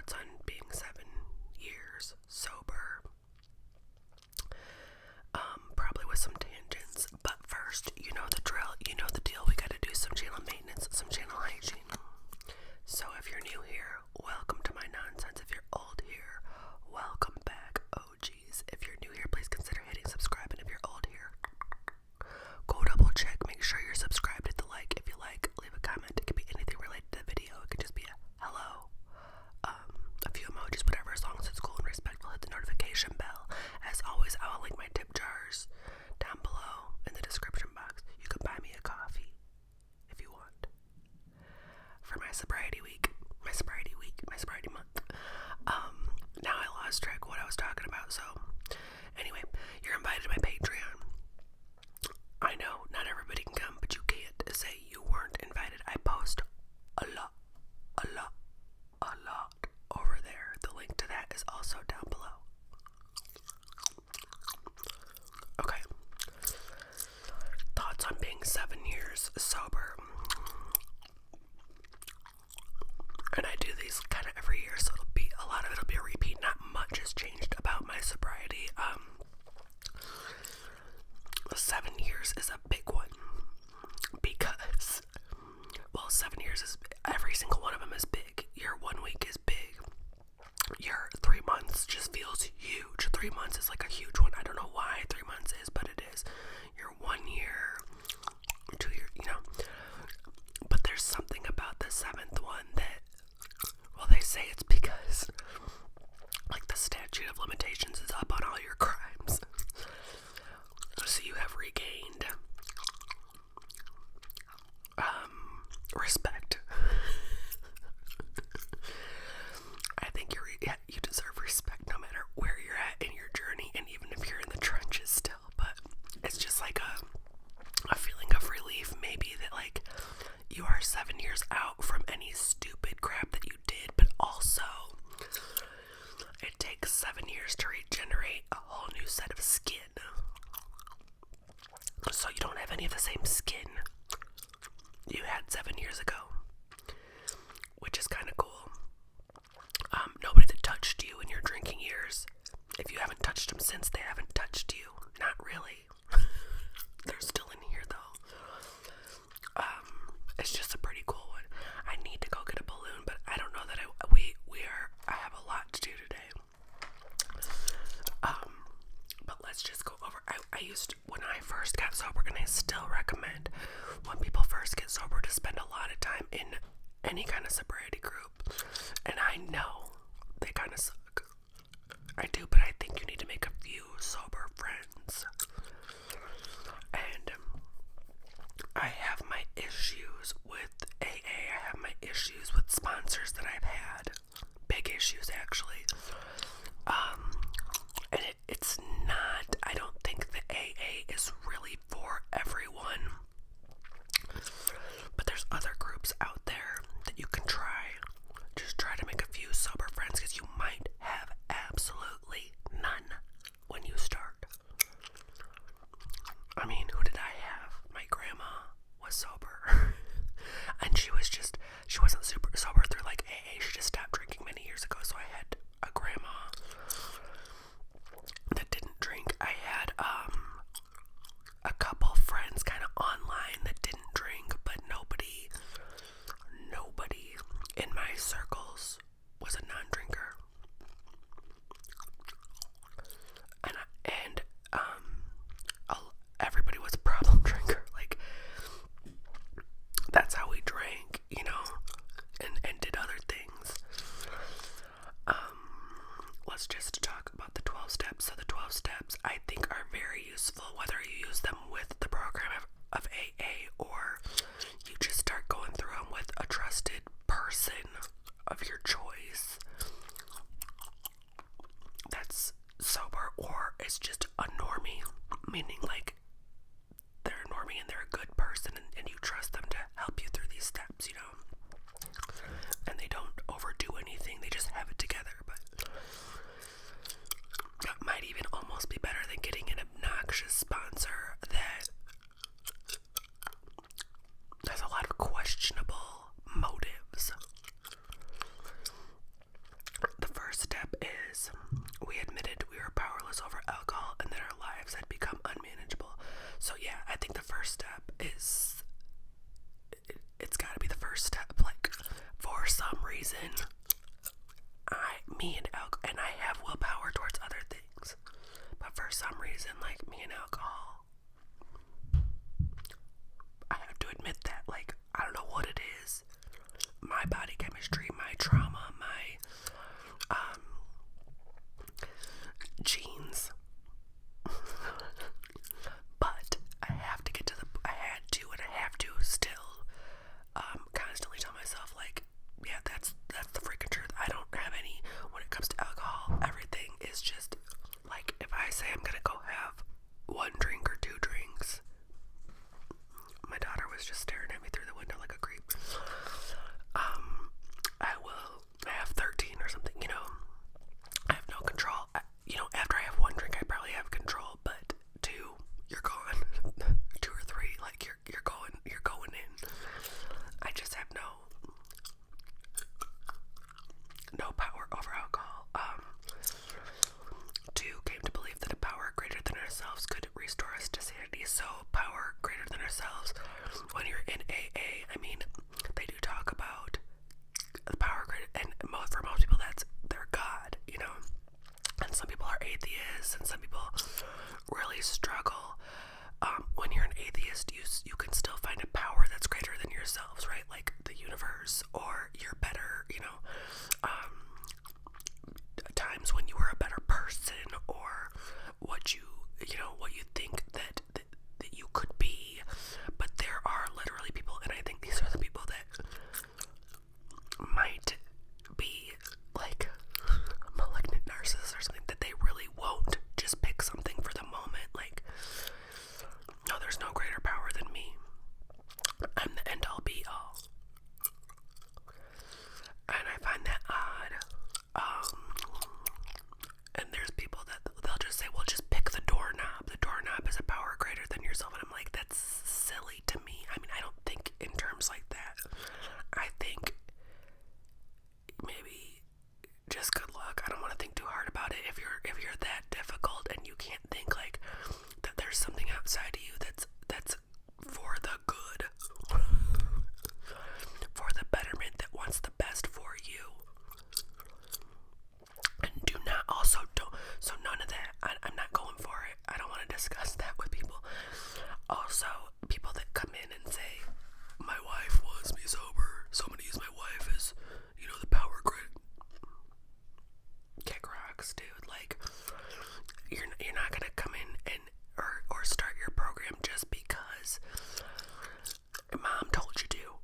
thoughts on being 7 years sober. Probably with some tangents, but first, you know the drill, you know the deal. We gotta do some channel maintenance, some channel hygiene. So if you're new here, welcome to my nonsense. If you're old here, welcome back, OGs. If you're new here, please consider hitting subscribe, and if you're old here, go double check, make sure you're subscribed, hit the like. If you like, leave a comment. It could be anything related to the video. It could just be a hello, a few emojis, whatever, as long as it's cool and respectful. Hit the notification bell. As always, I will link my tip jars down below in the description box. You can buy me a coffee if you want. For my sobriety week, my sobriety month. Now I lost track of what I was talking about, so anyway, you're invited to my Patreon. I know not everybody can come, but you can't say you weren't invited. I post a lot over there. The link to that is also down below. Okay. Thoughts on being 7 years sober. And I do these kind of every year, so a lot of it'll be a repeat. Not much has changed about my sobriety. 7 years is a big one because, well, 7 years is, every single one of them is big. Your 1 week is big. Your 3 months just feels huge. 3 months is like a huge one. I don't know why 3 months is, but it is. Your 1 year, 2 years, you know. But there's something about the 7th one that, well, they say it's because, like, the statute of limitations is up on all your crimes. So you have regained respect. I think you deserve respect no matter where you're at in your journey, and even if you're in the trenches still. But it's just like a feeling of relief, maybe, that like you are 7 years out from any stupid crap that you did, but also it takes 7 years to regenerate a whole new set of skin. So you don't have any of the same skin you had 7 years ago, which is kind of cool. Nobody that touched you in your drinking years, if you haven't touched them since, they haven't touched you. Not really. They're still in here though. It's just a pretty cool one. I need to go get a balloon, but I don't know that I have a lot to do today. But let's just go over. When I first got sober, and I still recommend when people first get sober to spend a lot of time in any kind of sobriety group. And I know they kind of suck. I do, but I think you need to make a few sober friends. And I have my issues with AA. I have my issues with sponsors that I've had. Big issues, actually. And it's not, I don't think the AA is really for everyone. But there's other groups out there that you can try. Just try to make a few sober friends, because you might have absolutely none when you start. I mean, who did I have? My grandma was sober. And she wasn't super sober through like AA. She just stopped drinking many years ago, so I had a grandma. reason, and I have willpower towards other things, but for some reason, like me and alcohol, I have to admit that, like, I don't know what it is. My body chemistry, my trauma, my genes. But I have to get to I have to still constantly tell myself, like, yeah, that's the freaking truth. I don't have any, when it comes to alcohol, everything is just, like, if I say I'm gonna go have one drink or two drinks, my daughter was just staring at me through the window like a creep. I will have 13 or something, you know. I have no control. After I have one drink, I probably have control, but two, you're gone. 2 or 3, like you're going in. I just have no power over alcohol. 2, came to believe that a power greater than ourselves could restore us to sanity. So power greater than ourselves. When you're in AA, I mean, they do talk about the power greater, and for most people, that's their God, you know. And some people are atheists, and some people really struggle. When you're an atheist, you can still find a power that's greater than yourselves, right? Like the universe, or you're better, you know. Times when you were a better person, or what you think that you could be. But there are literally people, and I think these are the people that might be like malignant narcissists or something, that they really won't just pick something for the moment. Like, no, there's no greater power than me. I'm the end all be all. And I find that odd. And there's people that they'll just say, well, just pick the doorknob. The doorknob is a power greater than yourself. And I'm like, that's silly to me. I mean, I don't think in terms like that. I think maybe just good luck. I don't want to think too hard about it. If you're that difficult and you can't think like that there's something outside of you that's for the good, for the betterment, that wants the best for you. And so none of that, I'm not going for it. I don't want to discuss that with people. Also, people that come in and say, my wife wants me sober, so I'm going to use my wife as, the power grid. Kick rocks, dude. Like, you're not going to come in and or start your program just because mom told you to.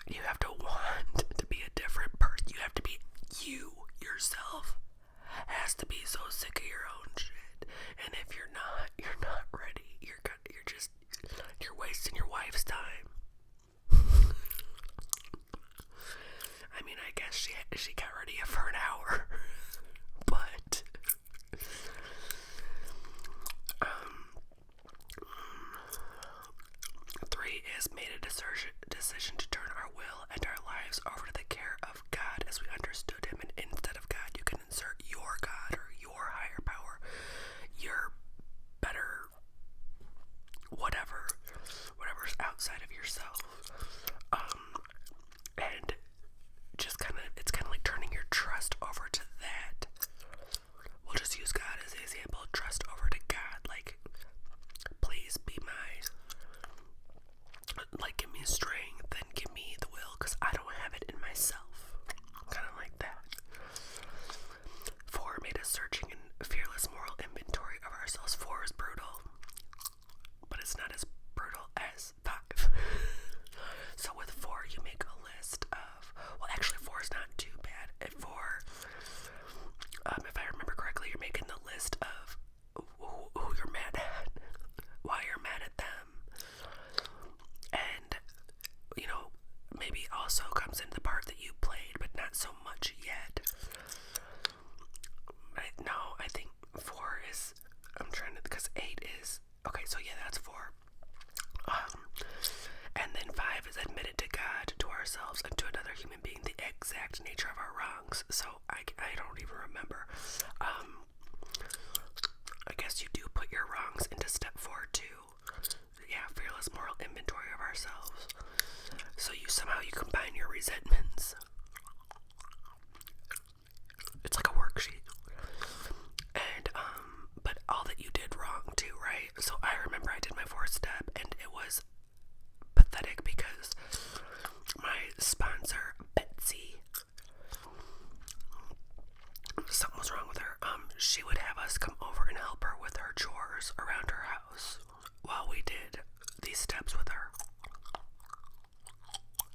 You have to want to be a different person. You have to be you yourself. Has to be so sick of your own shit. And if you're not ready. You're wasting your wife's time. I mean, I guess she got ready for an hour. But 3 is made a decision to turn our will and our lives over to the care of God as we understood him, and instead of God you can insert your God or your higher power, your better whatever's outside of yourself. And just it's kind of like turning your trust over to that. We'll just use God as an example. Trust over to God. Like, please be give me strength and give me the will, because I don't have it in myself. Kind of like that. 4 made a searching and fearless moral inventory of ourselves. 4 is brutal, but it's not as brutal as 5. So with 4, you make a list of, well, actually 4 is not too bad. At 4, if I remember correctly, you're making the list of who you're mad at, why you're mad at them, and maybe also comes into the part that you played, but not so much yet. I think 4 is, because 8 is, okay, so yeah, that's 4. And then 5 is admitted to God, to ourselves, and to another human being the exact nature of our wrongs. So I don't even remember. I guess you do put your wrongs into step 4 too. Yeah, fearless moral inventory of ourselves. So you combine your resentments. It's like a worksheet. And, but all that you did wrong too, right? So I remember I did my 4th step and it was pathetic because my sponsor, Betsy, something was wrong with her. She would have us come over and help her with her chores around her house while we did these steps with her.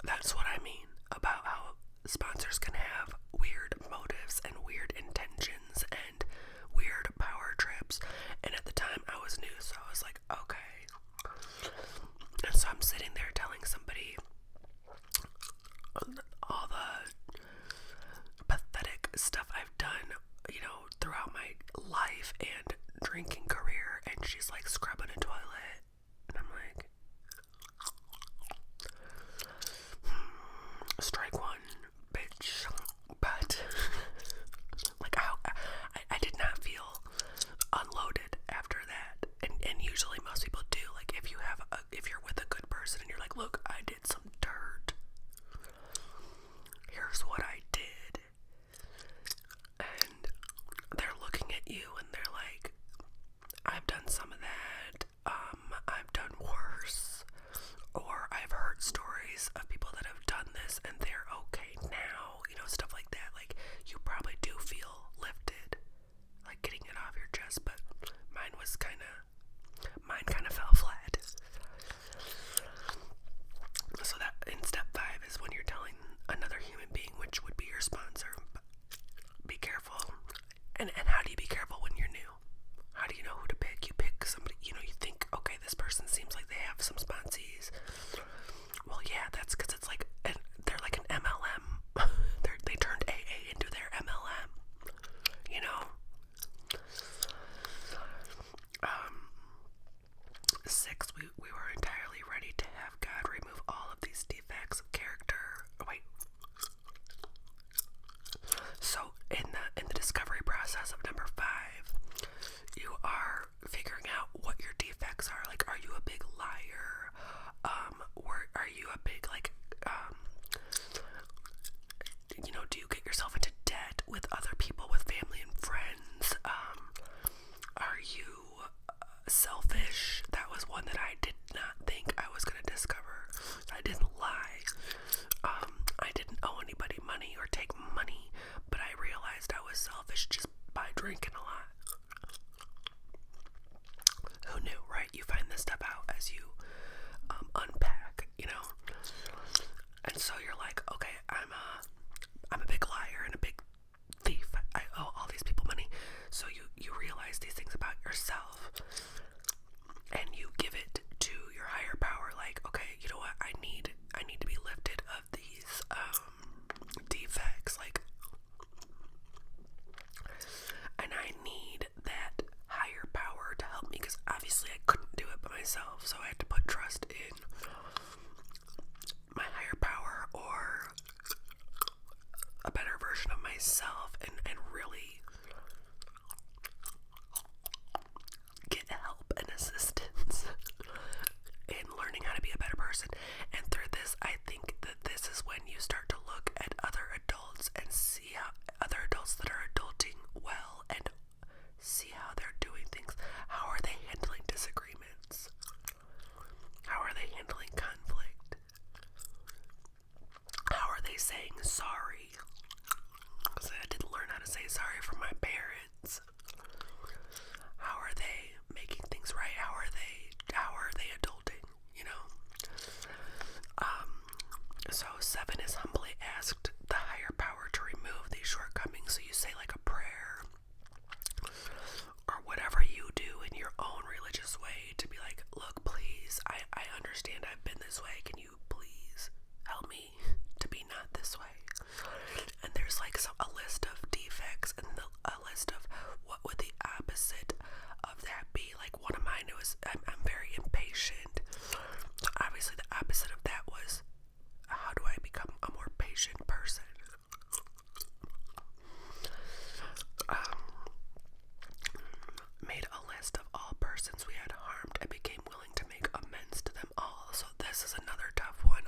That's what I mean about how sponsors can have weird motives and weird intentions and weird power trips. And at the time I was new, so I was like, okay. And so I'm sitting there telling somebody all the pathetic stuff I've done, throughout my life and drinking career, and she's like scrubbing a toilet, and I'm like, strike one, bitch. But like, I did not feel unloaded after that, and usually most people do. Like, if you're with a good person and you're like, look, I did some dirt, here's what I did, and they're looking at you and they're like, I've done some of that, I've done worse, or I've heard stories of people that have done this and they're okay now, stuff like that. Like, you probably do feel lifted, like getting it off your chest, but mine kind of fell flat. So that in step 5 is when you're telling another human being, which would be your sponsor, be careful. And how do you be careful when you're new? How do you know who to pick? You pick somebody, you think, okay, this person seems like they have some sponsees. Well, yeah, that's because it's like, they're like an MLM. They turned AA into their MLM, 6, we were entirely ready to have God remove all of these defects of character. Wait. So in the discovery process of number 5, you are figuring out what your defects are. Like, are you a big liar? Or are you a big, like, do you get yourself into debt with other people, with family and friends? Are you selfish? That was one that I did not think I was going to discover. I didn't lie. I didn't owe anybody money or take money, but I realized I was selfish just by drinking a lot. Who knew, right? You find this stuff out as you unpack, And so you're like, okay, I'm a big liar and a big thief. I owe all these people money. So you realize these things about yourself, and you give it to your higher power. Like, okay, you know what? I need to be lifted of these defects. Like, and I need that higher power to help me, because obviously I couldn't do it by myself. So I had to put trust in my higher power, or a better version of myself, and really get help and assistance in learning how to be a better person. And through this, I think that this is when you start to look at other adults and see how other adults that are adulting well, and see how they're doing things. How are they handling disagreements? How are they handling conflict? How are they saying sorry? Because I didn't learn how to say sorry from my parents. How are they making things right? How are they adulting? So 7 is humbly asked the higher power to remove these shortcomings. So you say like a prayer, or whatever you do in your own religious way, to be like, look, please, I understand I've been this way. Can you please help me to be not this way? And there's like a list of defects, and a list of what would the opposite of that be. Like, one of mine was, I'm very impatient. So obviously the opposite of that was, how do I become a more patient person? Made a list of all persons we had harmed and became willing to make amends to them all. So this is another tough one.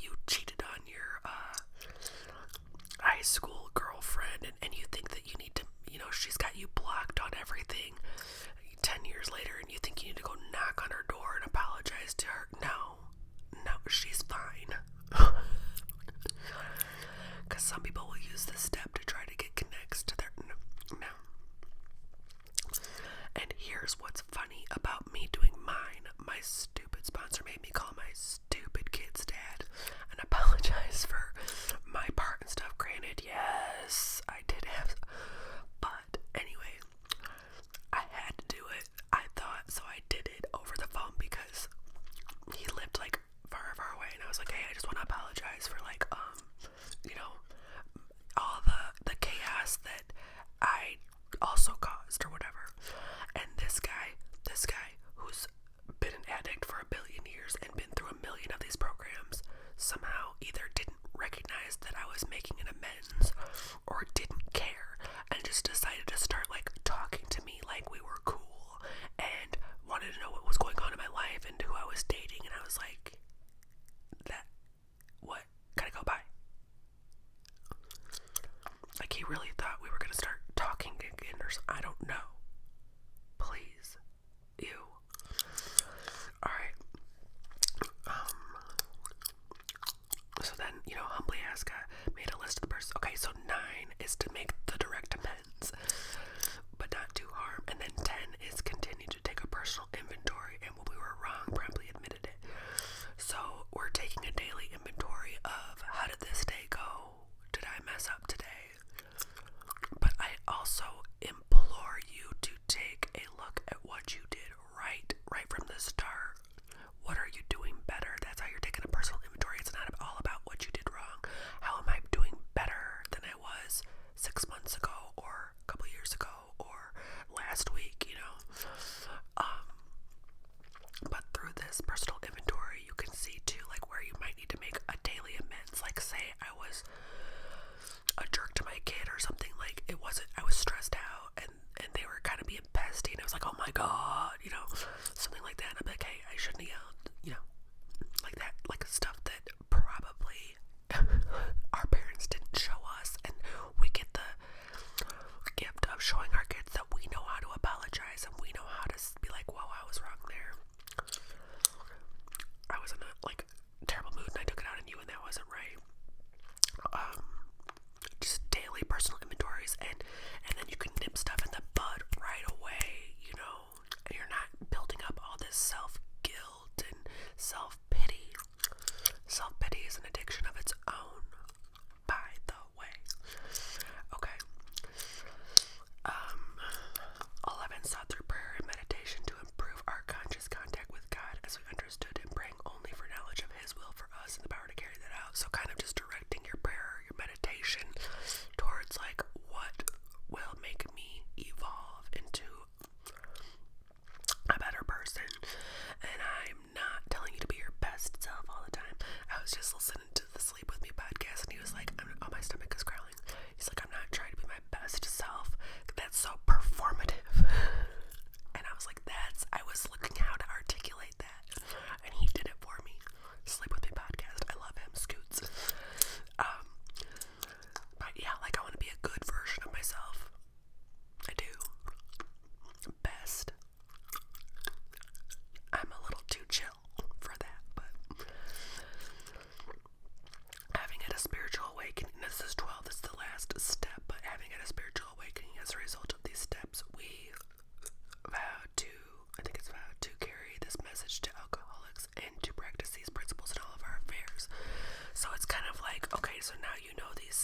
you cheated on your high school girlfriend, and you think that you need to, she's got you blocked on everything 10 years later, and you think you need to go knock on her door and apologize to her. No, she's fine. Because some people will use this step to try to get connects to their, no. And here's what's funny about me doing mine. My stupid sponsor made me call my stupid kid's dad and apologize for my part and stuff. Granted, yes, I did have, but anyway, I had to do it. I thought, so I did it over the phone because he lived like far, far away, and I was like, hey, I just want to apologize for like, all the chaos that I also caused or whatever. And this guy who's been an addict for 1 billion years and been through 1 million of these programs somehow either didn't recognize that I was making an amends or didn't care and just decided to start like talking to me like we were cool and wanted to know what was going on in my life and who I was dating. And I was like, what? Gotta go by. Like, he really thought we were gonna start talking again or something. I don't know. Please. Ew. Alright. So then, humbly ask, made a list of the person. Okay, so 9 is to make the direct amends, but not do harm. And then 10 is continue to take a personal inventory, and when we were wrong, promptly admitted it. So we're taking a daily inventory of how did this day go? Did I mess up today? But I also implore you to take a look at what you did right from the start. What are you doing better? That's how you're taking a personal inventory. It's not all about what you did wrong. How am I doing better than I was 6 months ago or a couple years ago or last week, But through this personal inventory, you can see too, like, where you might need to make a daily amends. Like, say I was a jerk to my kid or something, like I was stressed out and they were kind of being pesty and I was like, oh my god, something like that. And I'm like, hey, I shouldn't have yelled, like that, like stuff that probably our parents didn't show us, and we get the gift of showing our kids that we know how to apologize and we know how to be like, whoa, I was wrong there. I was in a like terrible mood and I took it out on you and that wasn't right. Just daily personal inventories, and then you can nip stuff in the bud right away, and you're not building up all this self-guilt and self-pity. Self-pity is an addiction of its own, by the way. Okay. 11, sought through prayer and meditation to improve our conscious contact with God as we understood Him, praying only for knowledge of His will for us and the power to carry that out. So kind of just directing your prayer, your meditation towards like what will make me evolve into a better person. And I'm not telling you to be your best self all the time. I was just listening to the Sleep With Me podcast and he was like, my stomach is growling. He's like, I'm not trying to be my best self. That's so performative. And I was like, I was looking how to articulate that. And he did it for me. Sleep With Me podcast. I love him. Scoots. But yeah, like I want to be a good version of myself. I do. Best. I'm a little too chill for that, but having had a spiritual awakening, this is 12, this is the last step, but having had a spiritual awakening as a result of these steps, we vowed to carry this message to alcoholics and to practice these principles in all of our affairs. So it's kind of like, okay, so now you know these